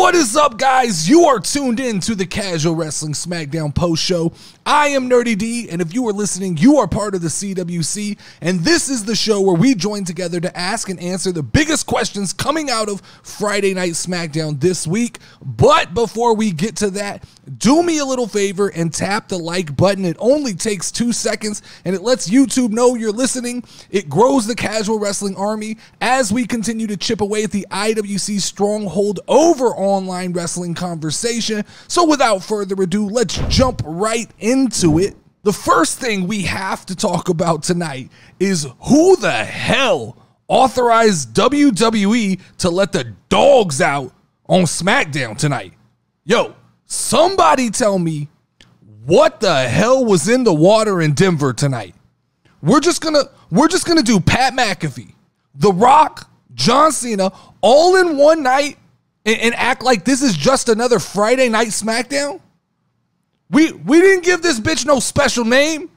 What is up, guys? You are tuned in to the Casual Wrestling Smackdown Post Show. I am NerdyD, and if you are listening, you are part of the CWC, and this is the show where we join together to ask and answer the biggest questions coming out of Friday Night SmackDown this week. But before we get to that, do me a little favor and tap the like button. It only takes 2 seconds, and it lets YouTube know you're listening. It grows the Casual Wrestling Army as we continue to chip away at the IWC stronghold over online wrestling conversation. So without further ado, let's jump right into it. The first thing we have to talk about tonight is who the hell authorized WWE to let the dogs out on SmackDown tonight. Yo, somebody tell me what the hell was in the water in Denver tonight. We're just gonna do Pat McAfee, The Rock, John Cena all in one night and act like this is just another Friday Night SmackDown? We didn't give this bitch no special name.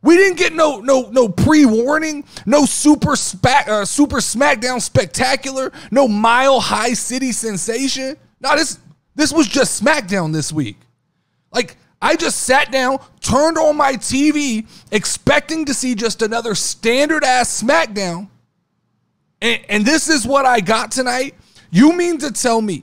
We didn't get no pre-warning, no super SmackDown spectacular, no Mile High City sensation. No, this was just SmackDown this week. Like, I just sat down, turned on my TV, expecting to see just another standard ass SmackDown. And this is what I got tonight? You mean to tell me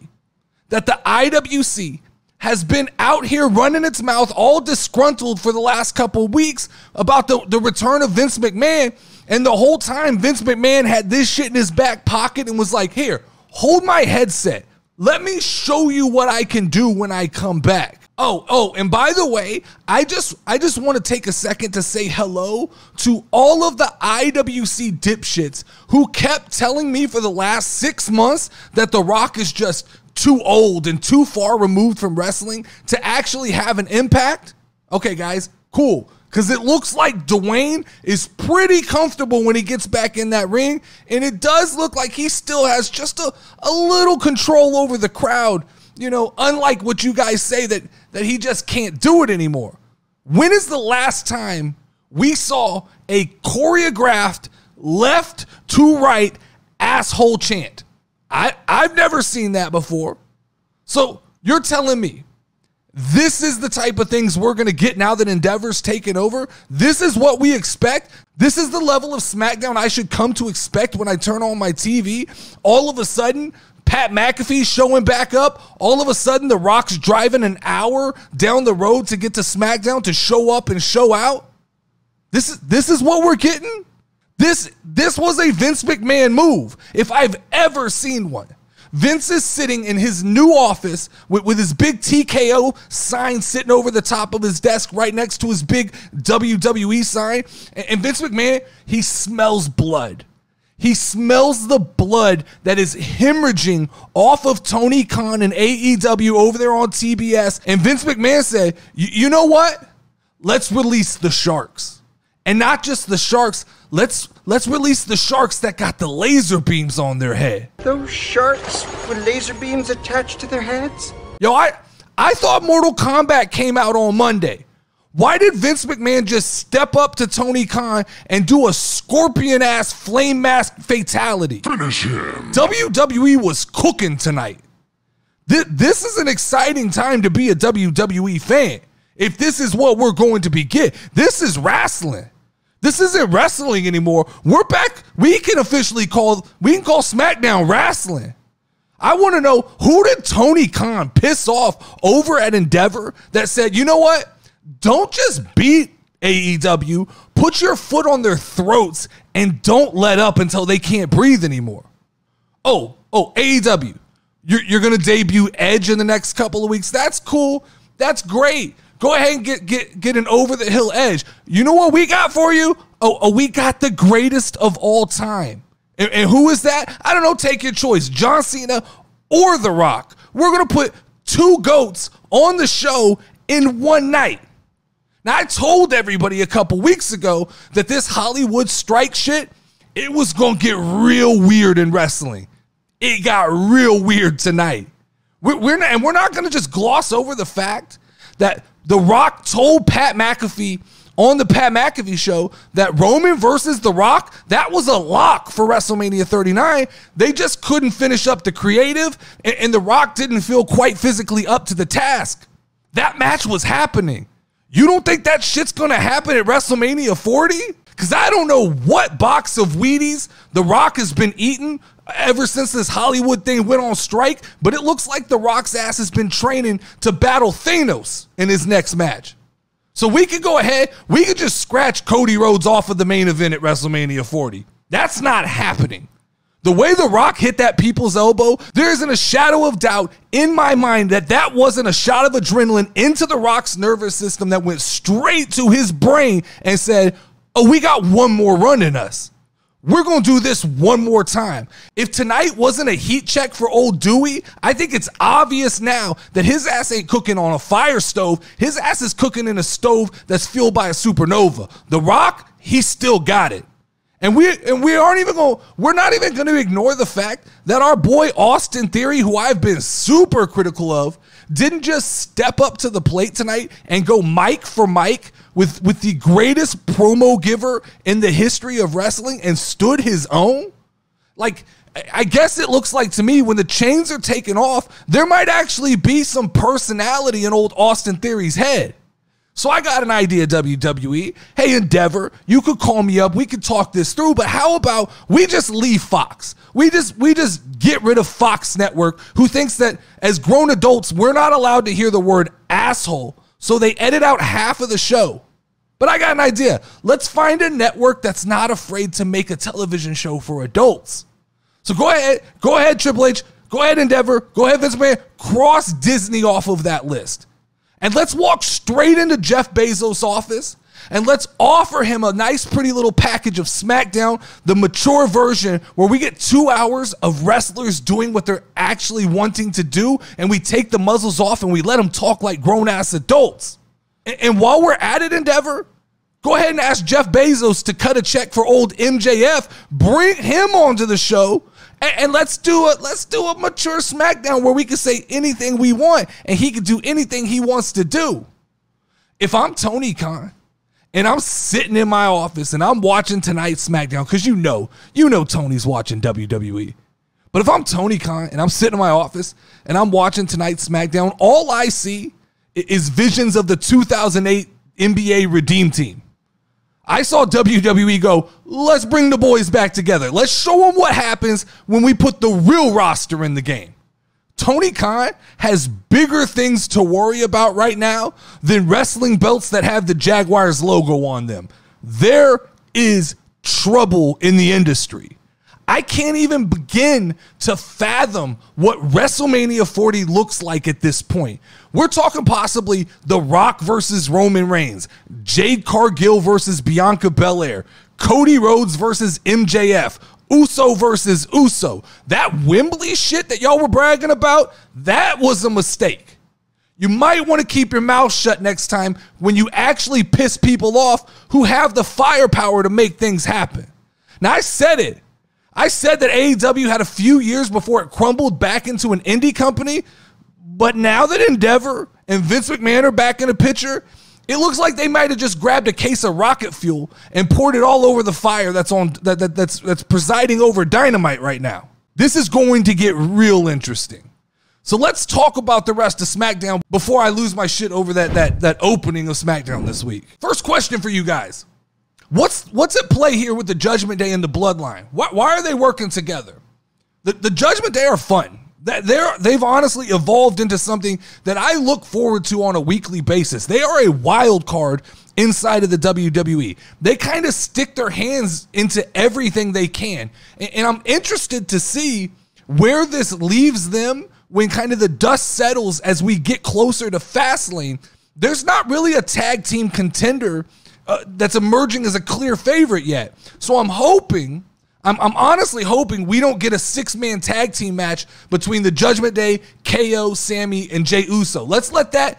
that the IWC has been out here running its mouth all disgruntled for the last couple of weeks about the return of Vince McMahon, and the whole time Vince McMahon had this shit in his back pocket and was like, here, hold my headset. Let me show you what I can do when I come back. Oh, and by the way, I just want to take a second to say hello to all of the IWC dipshits who kept telling me for the last 6 months that The Rock is just too old and too far removed from wrestling to actually have an impact. Okay, guys, cool. Because it looks like Dwayne is pretty comfortable when he gets back in that ring, and it does look like he still has just a little control over the crowd. You know, unlike what you guys say that he just can't do it anymore. When is the last time we saw a choreographed left to right asshole chant? I've never seen that before. So you're telling me this is the type of things we're going to get now that Endeavor's taken over? This is what we expect? This is the level of SmackDown I should come to expect when I turn on my TV? All of a sudden, Pat McAfee's showing back up. All of a sudden, The Rock's driving an hour down the road to get to SmackDown to show up and show out. This is what we're getting? This was a Vince McMahon move, if I've ever seen one. Vince is sitting in his new office with his big TKO sign sitting over the top of his desk right next to his big WWE sign. And Vince McMahon, he smells blood. He smells the blood that is hemorrhaging off of Tony Khan and AEW over there on TBS. And Vince McMahon said, you know what? Let's release the sharks. And not just the sharks, let's release the sharks that got the laser beams on their head. Those sharks with laser beams attached to their heads? Yo, I thought Mortal Kombat came out on Monday. Why did Vince McMahon just step up to Tony Khan and do a scorpion-ass flame mask fatality? Finish him. WWE was cooking tonight. This is an exciting time to be a WWE fan. If this is what we're going to be getting, this is wrestling. This isn't wrestling anymore. We're back. We can call SmackDown wrestling. I want to know, who did Tony Khan piss off over at Endeavor that said, you know what? Don't just beat AEW, put your foot on their throats and don't let up until they can't breathe anymore. Oh, AEW, you're going to debut Edge in the next couple of weeks. That's cool. That's great. Go ahead and get an over-the-hill Edge. You know what we got for you? We got the greatest of all time. And who is that? I don't know. Take your choice. John Cena or The Rock. We're going to put two GOATs on the show in one night. Now, I told everybody a couple weeks ago that this Hollywood strike shit, it was going to get real weird in wrestling. It got real weird tonight. We're not going to just gloss over the fact that The Rock told Pat McAfee on the Pat McAfee show that Roman versus The Rock, that was a lock for WrestleMania 39. They just couldn't finish up the creative, and The Rock didn't feel quite physically up to the task. That match was happening. You don't think that shit's gonna happen at WrestleMania 40? Because I don't know what box of Wheaties The Rock has been eating ever since this Hollywood thing went on strike, but it looks like The Rock's ass has been training to battle Thanos in his next match. So we could go ahead, we could just scratch Cody Rhodes off of the main event at WrestleMania 40. That's not happening. The way The Rock hit that people's elbow, there isn't a shadow of doubt in my mind that that wasn't a shot of adrenaline into The Rock's nervous system that went straight to his brain and said, oh, we got one more run in us. We're going to do this one more time. If tonight wasn't a heat check for old Dewey, I think it's obvious now that his ass ain't cooking on a fire stove. His ass is cooking in a stove that's fueled by a supernova. The Rock, he still got it. And we're not even going to ignore the fact that our boy Austin Theory, who I've been super critical of, didn't just step up to the plate tonight and go mic for mic with the greatest promo giver in the history of wrestling and stood his own. Like, I guess it looks like to me when the chains are taken off, there might actually be some personality in old Austin Theory's head. So I got an idea, WWE. Hey, Endeavor, you could call me up. We could talk this through, but how about we just leave Fox? We just get rid of Fox Network, who thinks that as grown adults, we're not allowed to hear the word asshole, so they edit out half of the show. But I got an idea. Let's find a network that's not afraid to make a television show for adults. So go ahead, Triple H, go ahead, Endeavor, go ahead, Vince McMahon, cross Disney off of that list. And let's walk straight into Jeff Bezos' office and let's offer him a nice, pretty little package of Smackdown, the mature version where we get 2 hours of wrestlers doing what they're actually wanting to do, and we take the muzzles off and we let them talk like grown-ass adults. And while we're at it, Endeavor, go ahead and ask Jeff Bezos to cut a check for old MJF, bring him onto the show, and let's do a mature Smackdown where we can say anything we want and he can do anything he wants to do. If I'm Tony Khan and I'm sitting in my office and I'm watching tonight's Smackdown, because you know Tony's watching WWE. But if I'm Tony Khan and I'm sitting in my office and I'm watching tonight's Smackdown, all I see is visions of the 2008 NBA Redeem Team. I saw WWE go, let's bring the boys back together. Let's show them what happens when we put the real roster in the game. Tony Khan has bigger things to worry about right now than wrestling belts that have the Jaguars logo on them. There is trouble in the industry. I can't even begin to fathom what WrestleMania 40 looks like at this point. We're talking possibly The Rock versus Roman Reigns, Jade Cargill versus Bianca Belair, Cody Rhodes versus MJF, Uso versus Uso. That Wembley shit that y'all were bragging about, that was a mistake. You might want to keep your mouth shut next time when you actually piss people off who have the firepower to make things happen. Now, I said it. I said that AEW had a few years before it crumbled back into an indie company, but now that Endeavor and Vince McMahon are back in the picture, it looks like they might have just grabbed a case of rocket fuel and poured it all over the fire that's presiding over Dynamite right now. This is going to get real interesting. So let's talk about the rest of SmackDown before I lose my shit over that opening of SmackDown this week. First question for you guys. What's at play here with the Judgment Day and the Bloodline? Why are they working together? The Judgment Day are fun. They've honestly evolved into something that I look forward to on a weekly basis. They are a wild card inside of the WWE. They kind of stick their hands into everything they can. And I'm interested to see where this leaves them when kind of the dust settles as we get closer to Fastlane. There's not really a tag team contender that's emerging as a clear favorite yet. So I'm honestly hoping we don't get a 6-man tag team match between the Judgment Day, KO, Sammy, and Jey Uso. Let's put that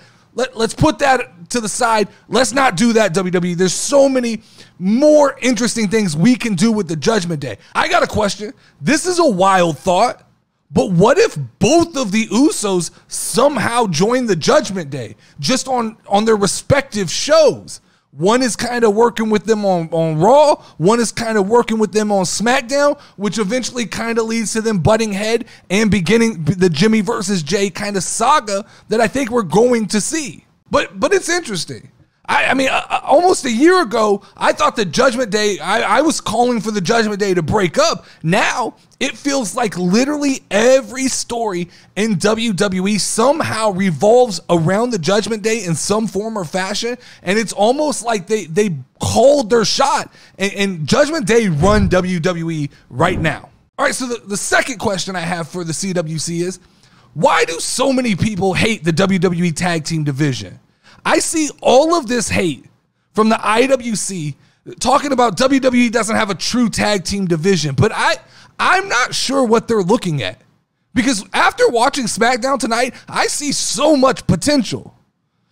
to the side. Let's not do that, WWE. There's so many more interesting things we can do with the Judgment Day. I got a question. This is a wild thought, but what if both of the Usos somehow join the Judgment Day just on their respective shows? One is kind of working with them on Raw. One is kind of working with them on SmackDown, which eventually kind of leads to them butting head and beginning the Jimmy versus Jay kind of saga that I think we're going to see. But it's interesting. I mean, almost a year ago, I thought the Judgment Day, I was calling for the Judgment Day to break up. Now, it feels like literally every story in WWE somehow revolves around the Judgment Day in some form or fashion, and it's almost like they called their shot, and Judgment Day run WWE right now. All right, so the second question I have for the CWC is, why do so many people hate the WWE Tag Team division? I see all of this hate from the IWC talking about WWE doesn't have a true tag team division, but I'm not sure what they're looking at, because after watching SmackDown tonight, I see so much potential.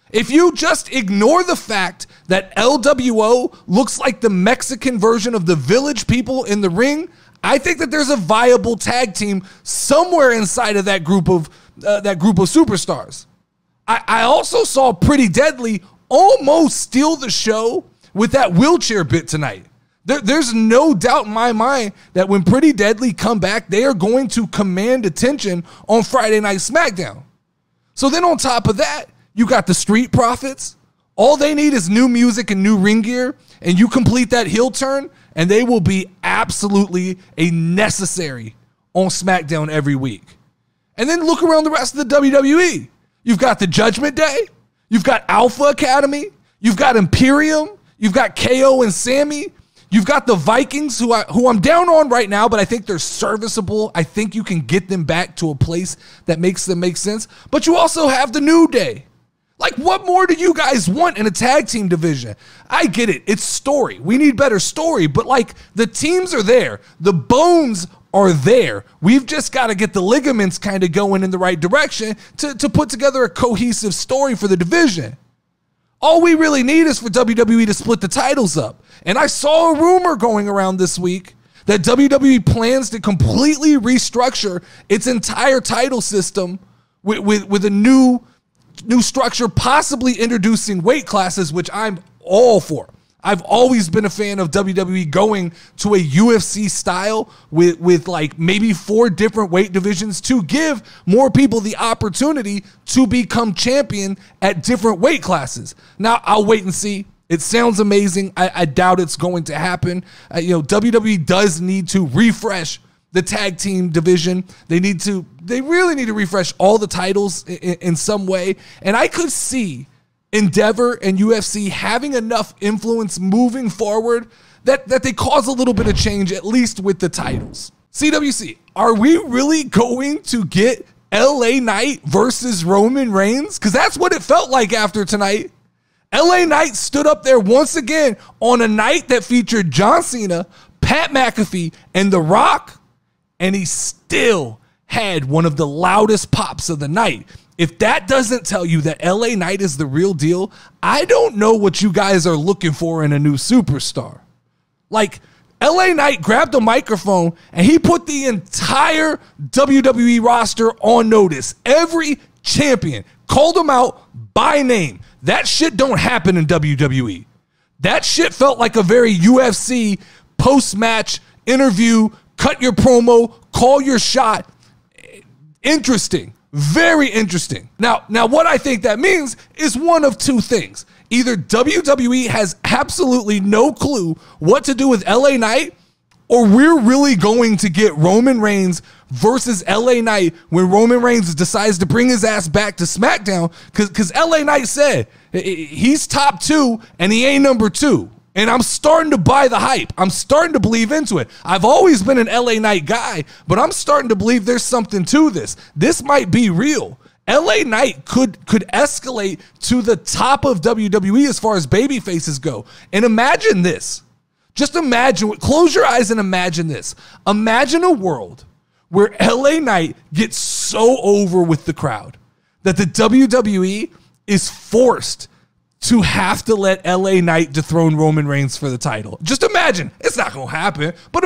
If you just ignore the fact that LWO looks like the Mexican version of the Village People in the ring, I think that there's a viable tag team somewhere inside of that group of superstars. I also saw Pretty Deadly almost steal the show with that wheelchair bit tonight. There's no doubt in my mind that when Pretty Deadly come back, they are going to command attention on Friday Night SmackDown. So then on top of that, you got the Street Profits. All they need is new music and new ring gear, and you complete that heel turn, and they will be absolutely a necessary on SmackDown every week. And then look around the rest of the WWE. You've got the Judgment Day. You've got Alpha Academy. You've got Imperium. You've got KO and Sammy. You've got the Vikings, who I'm down on right now, but I think they're serviceable. I think you can get them back to a place that makes them make sense. But you also have the New Day. Like, what more do you guys want in a tag team division? I get it. It's story. We need better story. But, like, the teams are there. The bones are there. We've just got to get the ligaments kind of going in the right direction to put together a cohesive story for the division. All we really need is for WWE to split the titles up. And I saw a rumor going around this week that WWE plans to completely restructure its entire title system with a new structure, possibly introducing weight classes, which I'm all for. I've always been a fan of WWE going to a UFC style with like maybe 4 different weight divisions to give more people the opportunity to become champion at different weight classes. Now, I'll wait and see. It sounds amazing. I doubt it's going to happen. WWE does need to refresh the tag team division. They really need to refresh all the titles in some way. And I could see Endeavor and UFC having enough influence moving forward that they cause a little bit of change, at least with the titles. CWC, are we really going to get LA Knight versus Roman Reigns? Because that's what it felt like after tonight. LA Knight stood up there once again on a night that featured John Cena, Pat McAfee, and The Rock, and he still had one of the loudest pops of the night. If that doesn't tell you that LA Knight is the real deal, I don't know what you guys are looking for in a new superstar. Like, LA Knight grabbed a microphone and he put the entire WWE roster on notice. Every champion called them out by name. That shit don't happen in WWE. That shit felt like a very UFC post-match interview, cut your promo, call your shot. Interesting. Very interesting. Now, what I think that means is one of two things. Either WWE has absolutely no clue what to do with LA Knight, or we're really going to get Roman Reigns versus LA Knight when Roman Reigns decides to bring his ass back to SmackDown, because LA Knight said he's top 2 and he ain't number 2. And I'm starting to buy the hype. I'm starting to believe into it. I've always been an LA Knight guy, but I'm starting to believe there's something to this. This might be real. LA Knight could escalate to the top of WWE as far as baby faces go. And imagine this. Just imagine, close your eyes and imagine this. Imagine a world where LA Knight gets so over with the crowd that the WWE is forced to have to let LA Knight dethrone Roman Reigns for the title. Just imagine. It's not going to happen. But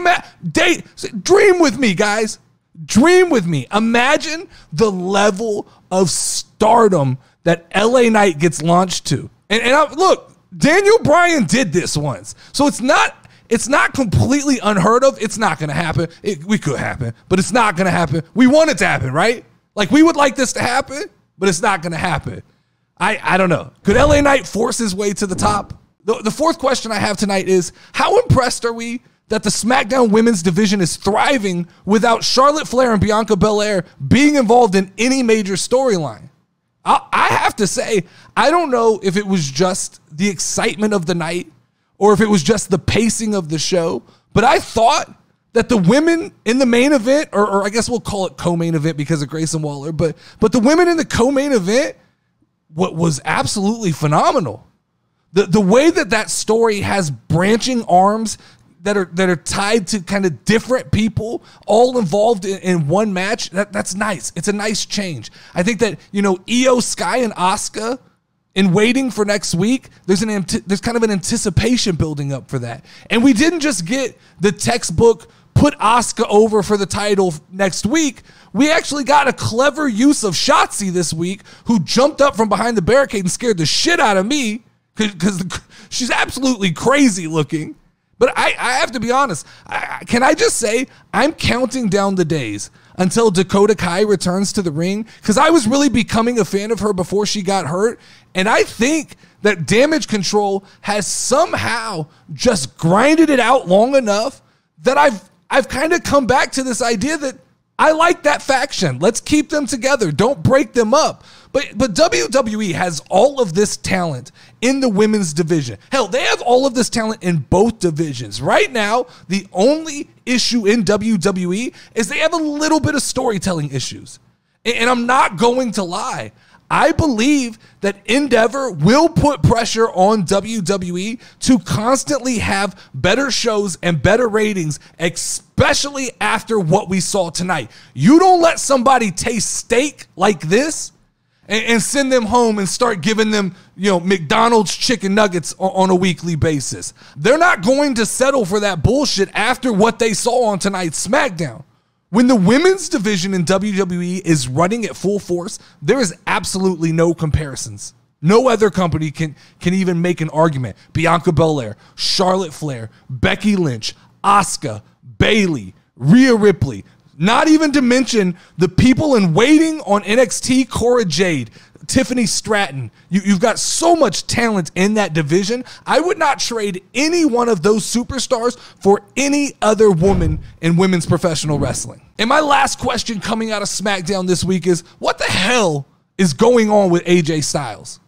dream with me, guys. Dream with me. Imagine the level of stardom that LA Knight gets launched to. And look, Daniel Bryan did this once. So it's not completely unheard of. It's not going to happen. We could happen, but it's not going to happen. We want it to happen, right? Like, we would like this to happen, but it's not going to happen. I don't know. Could LA Knight force his way to the top? The fourth question I have tonight is, how impressed are we that the SmackDown women's division is thriving without Charlotte Flair and Bianca Belair being involved in any major storyline? I have to say, I don't know if it was just the excitement of the night or if it was just the pacing of the show, but I thought that the women in the main event, or I guess we'll call it co-main event because of Grayson Waller, but the women in the co-main event, what was absolutely phenomenal. The way that story has branching arms that are tied to kind of different people all involved in one match, that's nice. It's a nice change. I think that, Io Sky and Asuka, in waiting for next week, there's kind of an anticipation building up for that. And we didn't just get the textbook put Asuka over for the title next week. We actually got a clever use of Shotzi this week, who jumped up from behind the barricade and scared the shit out of me because she's absolutely crazy looking. But I have to be honest. Can I just say I'm counting down the days until Dakota Kai returns to the ring, because I was really becoming a fan of her before she got hurt. And I think that Damage Control has somehow just grinded it out long enough that I've kind of come back to this idea that I like that faction. Let's keep them together. Don't break them up. But WWE has all of this talent in the women's division. Hell, they have all of this talent in both divisions. Right now, the only issue in WWE is they have a little bit of storytelling issues. And I'm not going to lie. I believe that Endeavor will put pressure on WWE to constantly have better shows and better ratings, especially after what we saw tonight. You don't let somebody taste steak like this and send them home and start giving them, McDonald's chicken nuggets on a weekly basis. They're not going to settle for that bullshit after what they saw on tonight's SmackDown. When the women's division in WWE is running at full force, there is absolutely no comparisons. No other company can even make an argument. Bianca Belair, Charlotte Flair, Becky Lynch, Asuka, Bayley, Rhea Ripley, not even to mention the people in waiting on NXT, Cora Jade, Tiffany Stratton. You've got so much talent in that division. I would not trade any one of those superstars for any other woman in women's professional wrestling. And my last question coming out of SmackDown this week is, what the hell is going on with AJ Styles?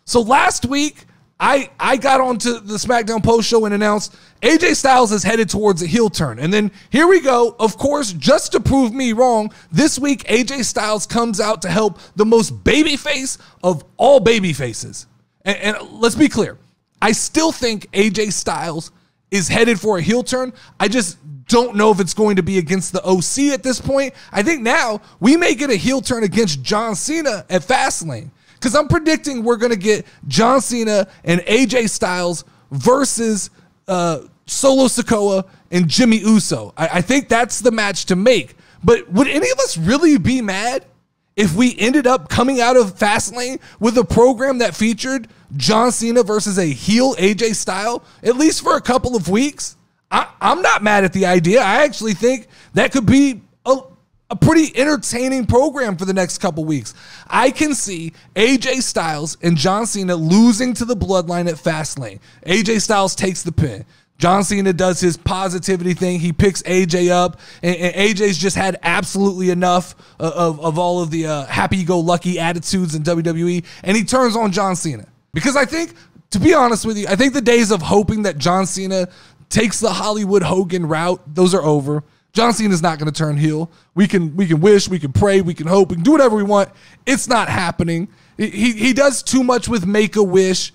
So last week, I got onto the Smackdown Post Show and announced AJ Styles is headed towards a heel turn. And then here we go. Of course, just to prove me wrong, this week AJ Styles comes out to help the most babyface of all babyfaces. And let's be clear. I still think AJ Styles is headed for a heel turn. I just don't know if it's going to be against the OC at this point. I think now we may get a heel turn against John Cena at Fastlane. Because I'm predicting we're going to get John Cena and AJ Styles versus Solo Sikoa and Jimmy Uso. I think that's the match to make. But would any of us really be mad if we ended up coming out of Fastlane with a program that featured John Cena versus a heel AJ Styles, at least for a couple of weeks? I'm not mad at the idea. I actually think that could be a pretty entertaining program for the next couple weeks. I can see AJ Styles and John Cena losing to the Bloodline at Fastlane. AJ Styles takes the pin. John Cena does his positivity thing. He picks AJ up, and AJ's just had absolutely enough of all of the happy-go-lucky attitudes in WWE, and he turns on John Cena. Because I think, to be honest with you, I think the days of hoping that John Cena takes the Hollywood Hogan route, those are over. John Cena's not going to turn heel. We can wish, we can pray, we can hope, we can do whatever we want. It's not happening. He does too much with Make-A-Wish.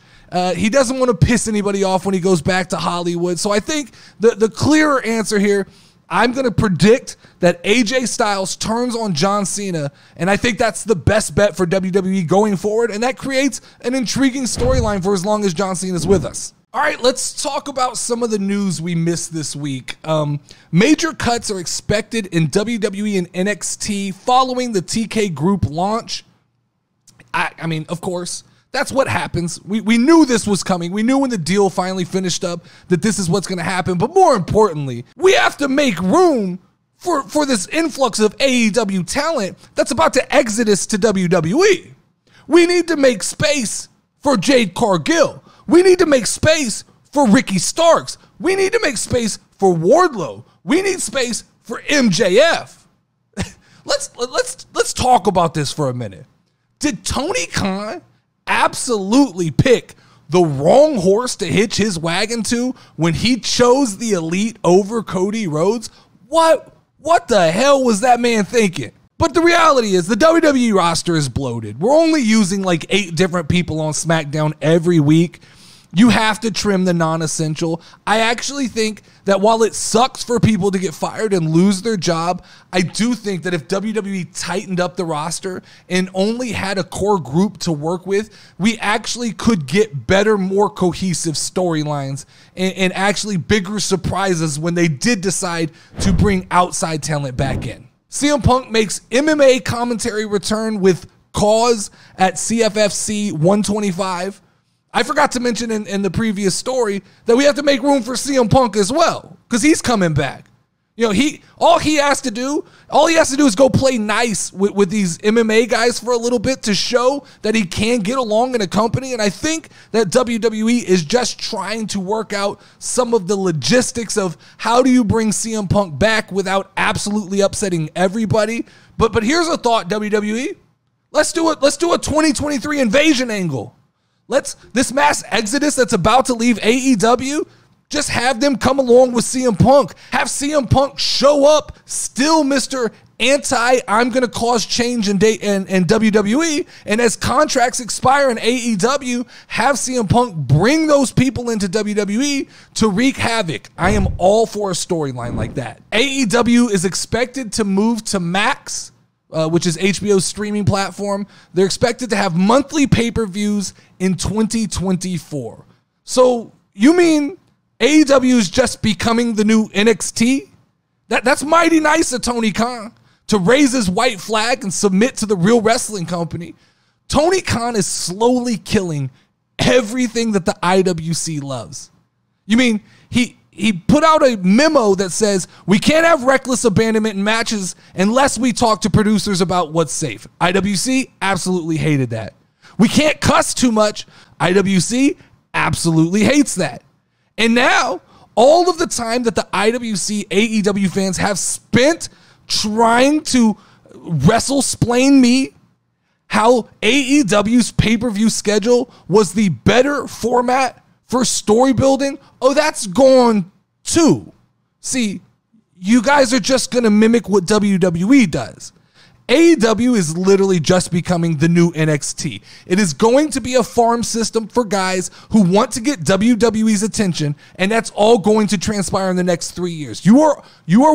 He doesn't want to piss anybody off when he goes back to Hollywood. So I think the clearer answer here, I'm going to predict that AJ Styles turns on John Cena, and I think that's the best bet for WWE going forward, and that creates an intriguing storyline for as long as John Cena's with us. All right, let's talk about some of the news we missed this week. Major cuts are expected in WWE and NXT following the TK Group launch. I mean, of course, That's what happens. We knew this was coming. We knew when the deal finally finished up that this is what's going to happen. But more importantly, we have to make room for this influx of AEW talent that's about to exodus to WWE. We need to make space for Jade Cargill. We need to make space for Ricky Starks. We need to make space for Wardlow. We need space for MJF. Let's talk about this for a minute. Did Tony Khan absolutely pick the wrong horse to hitch his wagon to when he chose the Elite over Cody Rhodes? What the hell was that man thinking? But the reality is the WWE roster is bloated. We're only using like 8 different people on SmackDown every week. You have to trim the non-essential. I actually think that while it sucks for people to get fired and lose their job, I do think that if WWE tightened up the roster and only had a core group to work with, we actually could get better, more cohesive storylines and actually bigger surprises when they did decide to bring outside talent back in. CM Punk makes MMA commentary return with Cause at CFFC 125. I forgot to mention in the previous story that we have to make room for CM Punk as well, because he's coming back. You know, all he has to do is go play nice with these MMA guys for a little bit to show that he can get along in a company. And I think that WWE is just trying to work out some of the logistics of how do you bring CM Punk back without absolutely upsetting everybody. But here's a thought, WWE. Let's do it. Let's do a 2023 invasion angle. This mass exodus that's about to leave AEW, just have them come along with CM Punk. Have CM Punk show up, still Mr. I'm going to cause change in WWE. And as contracts expire in AEW, have CM Punk bring those people into WWE to wreak havoc. I am all for a storyline like that. AEW is expected to move to Max, which is HBO's streaming platform. They're expected to have monthly pay-per-views in 2024. So you mean AEW is just becoming the new NXT? That's mighty nice of Tony Khan to raise his white flag and submit to the Real Wrestling Company. Tony Khan is slowly killing everything that the IWC loves. You mean he put out a memo that says we can't have reckless abandonment in matches unless we talk to producers about what's safe. IWC absolutely hated that. We can't cuss too much. IWC absolutely hates that. And now, all of the time that the IWC AEW fans have spent trying to wrestle-splain me how AEW's pay-per-view schedule was the better format for story building, oh, that's gone too. See, you guys are just going to mimic what WWE does. AEW is literally just becoming the new NXT. It is going to be a farm system for guys who want to get WWE's attention, and that's all going to transpire in the next 3 years. You are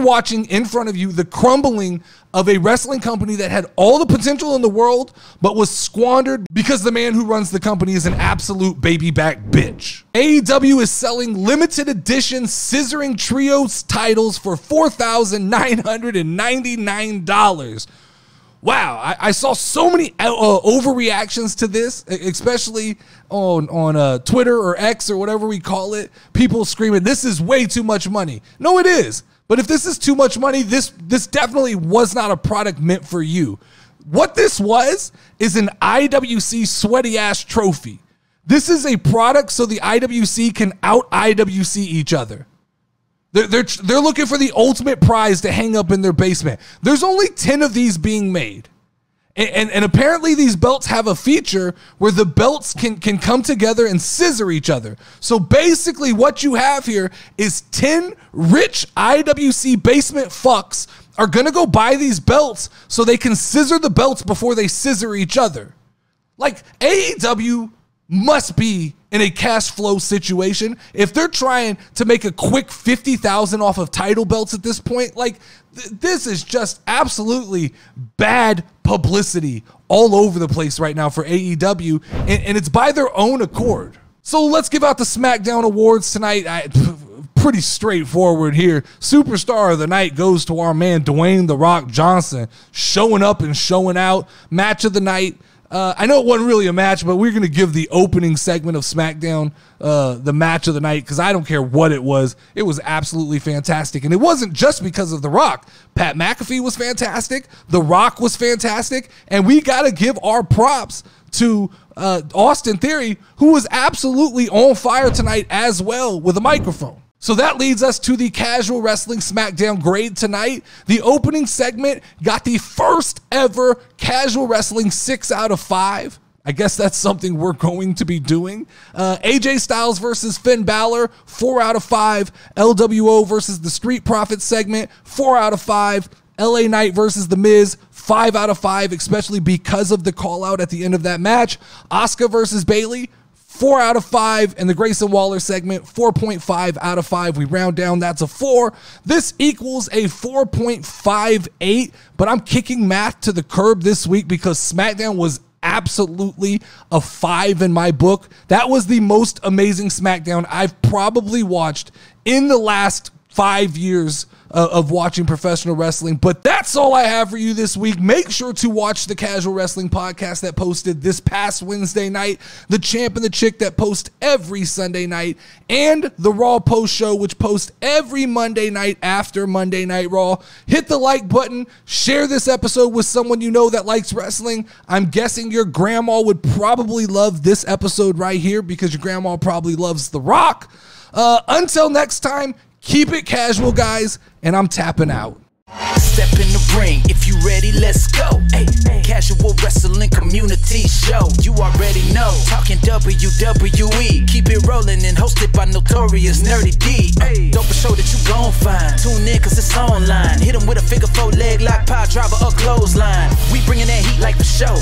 watching in front of you the crumbling of a wrestling company that had all the potential in the world, but was squandered because the man who runs the company is an absolute baby back bitch. AEW is selling limited edition scissoring trios titles for $4,999. Wow, I saw so many overreactions to this, especially on Twitter or X or whatever we call it. People screaming, this is way too much money. No, it is. But if this is too much money, this definitely was not a product meant for you. What this was is an IWC sweaty ass trophy. This is a product so the IWC can out IWC each other. They're looking for the ultimate prize to hang up in their basement. There's only 10 of these being made. And apparently these belts have a feature where the belts can come together and scissor each other. So basically what you have here is 10 rich IWC basement fucks are going to go buy these belts so they can scissor the belts before they scissor each other. Like, AEW must be in a cash flow situation. If they're trying to make a quick $50,000 off of title belts at this point, like this is just absolutely bad publicity all over the place right now for AEW, and it's by their own accord. So let's give out the SmackDown awards tonight. Pretty straightforward here. Superstar of the night goes to our man Dwayne "The Rock" Johnson, showing up and showing out. Match of the night, I know it wasn't really a match, but we're going to give the opening segment of SmackDown the match of the night because I don't care what it was. It was absolutely fantastic. And it wasn't just because of The Rock. Pat McAfee was fantastic. The Rock was fantastic. And we got to give our props to Austin Theory, who was absolutely on fire tonight as well with a microphone. So that leads us to the Casual Wrestling SmackDown grade tonight. The opening segment got the first ever Casual Wrestling 6 out of 5. I guess that's something we're going to be doing. AJ Styles versus Finn Balor, 4 out of 5. LWO versus the Street Profits segment, 4 out of 5. LA Knight versus The Miz, 5 out of 5, especially because of the call out at the end of that match. Asuka versus Bayley, 4 out of 5, and the Grayson Waller segment, 4.5 out of 5. We round down, that's a 4. This equals a 4.58, but I'm kicking math to the curb this week because SmackDown was absolutely a 5 in my book. That was the most amazing SmackDown I've probably watched in the last 5 years of watching professional wrestling. But that's all I have for you this week. Make sure to watch the Casual Wrestling podcast that posted this past Wednesday night, the Champ and the Chick that post every Sunday night, and the Raw Post Show, which posts every Monday night after Monday Night Raw. Hit the like button, share this episode with someone you know that likes wrestling. I'm guessing your grandma would probably love this episode right here because your grandma probably loves The Rock. Until next time, keep it casual, guys, and I'm tapping out. Step in the ring, if you ready, let's go. Hey, Casual Wrestling Community Show. You already know, talking WWE. Keep it rolling and hosted by Notorious NerdyD. Dope show that you gon' find. Tune in cause it's online. Hit 'em with a figure 4 leg lock, power driver or clothesline. We bringing that heat like the show.